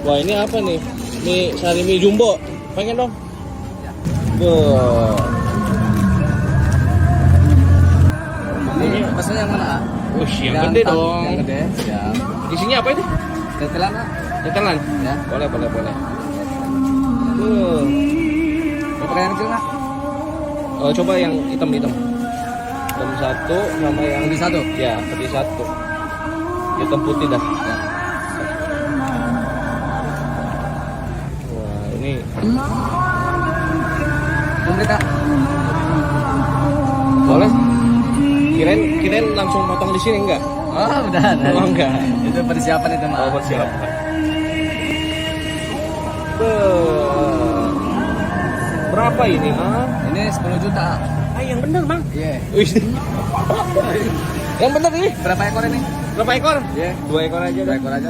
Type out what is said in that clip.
Wah, ini apa nih? Ini sarimi jumbo. Pengen dong. Wah. Ini maksudnya yang mana? Yang gede dong. Yang gede. Ya. Isinya apa itu? Tetelan, Kak. Tetelan. Ya. Boleh. Mau pakai yang kecil, Kak? Oh, coba yang hitam. Hitam satu sama yang Putih satu? Ya, putih satu. Hitam putih dah. Ya. Wah, ini Komplit, Kak. boleh. Kirain langsung potong di sini enggak? Oh, udah. Oh, enggak. Itu persiapan itu, Mas. Oh, persiapan. Berapa ini, ah? Ini 10 juta. Yang bener, Bang. Iya. Wih. Yang bener ini. Berapa ekor ini? Berapa ekor? Iya. 2 ekor aja. 2 dah. ekor aja.